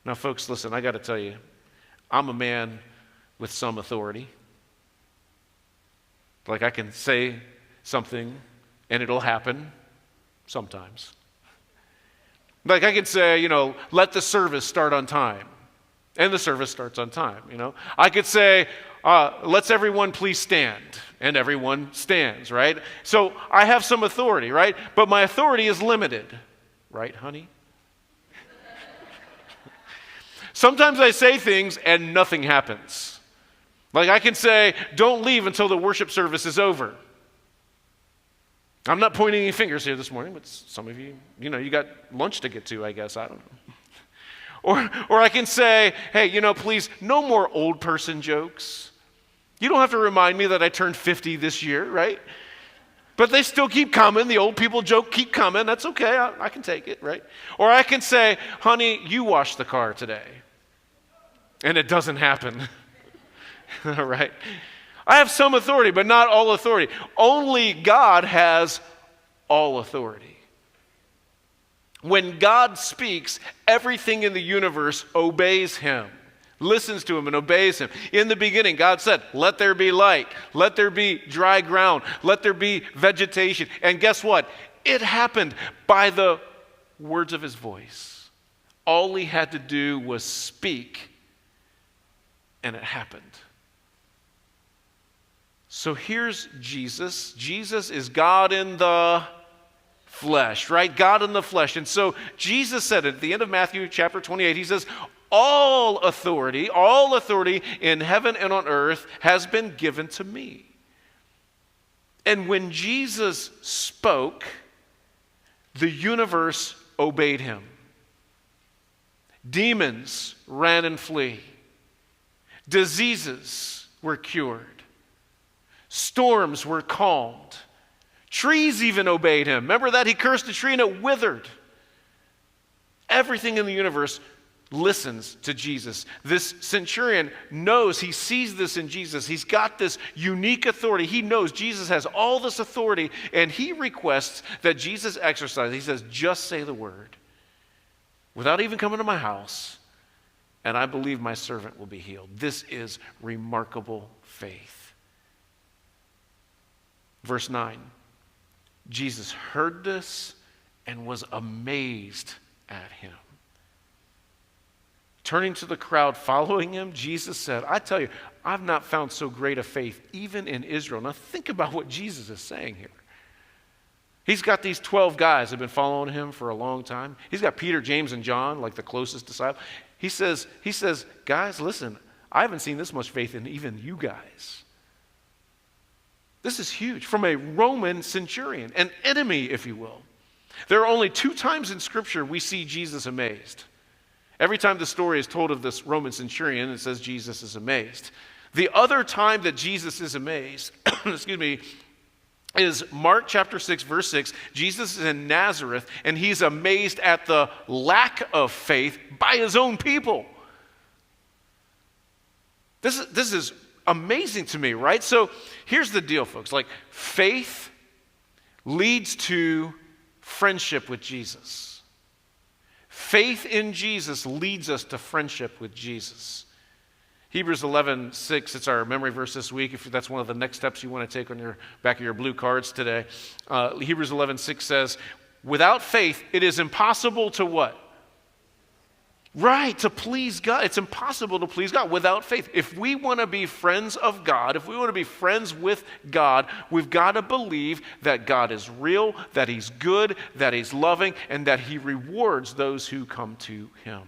Now, folks, listen, I got to tell you, I'm a man with some authority. Like I can say something and it'll happen sometimes. Like I can say, let the service start on time. And the service starts on time, I could say, let's everyone please stand. And everyone stands, right? So I have some authority, right? But my authority is limited. Right, honey? Sometimes I say things and nothing happens. Like I can say, don't leave until the worship service is over. I'm not pointing any fingers here this morning, but some of you, you got lunch to get to, I guess. I don't know. Or I can say, hey, please, no more old person jokes. You don't have to remind me that I turned 50 this year, right? But they still keep coming. The old people joke keep coming. That's okay. I can take it, right? Or I can say, honey, you wash the car today. And it doesn't happen. All right? I have some authority, but not all authority. Only God has all authority. When God speaks, everything in the universe obeys him, listens to him and obeys him. In the beginning, God said, let there be light, let there be dry ground, let there be vegetation. And guess what? It happened by the words of his voice. All he had to do was speak, and it happened. So here's Jesus. Jesus is God in the flesh, right? God in the flesh. And so Jesus said at the end of Matthew chapter 28, he says, all authority in heaven and on earth has been given to me. And when Jesus spoke, the universe obeyed him. Demons ran and flee. Diseases were cured. Storms were calmed. Trees even obeyed him. Remember that? He cursed a tree and it withered. Everything in the universe listens to Jesus. This centurion knows, he sees this in Jesus. He's got this unique authority. He knows Jesus has all this authority, and he requests that Jesus exercise. He says, just say the word without even coming to my house, and I believe my servant will be healed. This is remarkable faith. Verse 9, Jesus heard this and was amazed at him. Turning to the crowd following him, Jesus said, I tell you, I've not found so great a faith even in Israel. Now think about what Jesus is saying here. He's got these 12 guys that have been following him for a long time. He's got Peter, James, and John, like the closest disciples. He says, guys, listen, I haven't seen this much faith in even you guys. This is huge. From a Roman centurion, an enemy, if you will. There are only 2 times in Scripture we see Jesus amazed. Every time the story is told of this Roman centurion, it says Jesus is amazed. The other time that Jesus is amazed, is Mark chapter 6, verse 6. Jesus is in Nazareth, and he's amazed at the lack of faith by his own people. This is amazing to me, right? So here's the deal, folks. Like, faith leads to friendship with Jesus. Faith in Jesus leads us to friendship with Jesus. Hebrews 11:6, it's our memory verse this week, if that's one of the next steps you want to take on your back of your blue cards today. Hebrews 11:6 says, without faith, it is impossible to what? Right, to please God. It's impossible to please God without faith. If we want to be friends of God, if we want to be friends with God, we've got to believe that God is real, that he's good, that he's loving, and that he rewards those who come to him.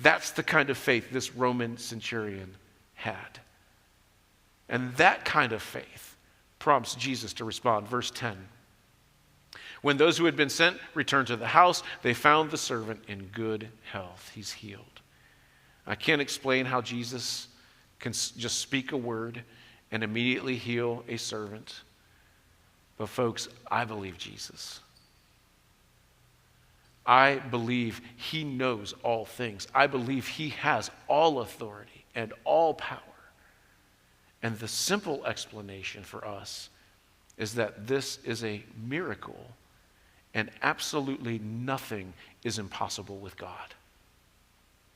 That's the kind of faith this Roman centurion had. And that kind of faith prompts Jesus to respond. Verse 10. When those who had been sent returned to the house, they found the servant in good health. He's healed. I can't explain how Jesus can just speak a word and immediately heal a servant. But folks, I believe Jesus. I believe he knows all things. I believe he has all authority and all power. And the simple explanation for us is that this is a miracle and absolutely nothing is impossible with God.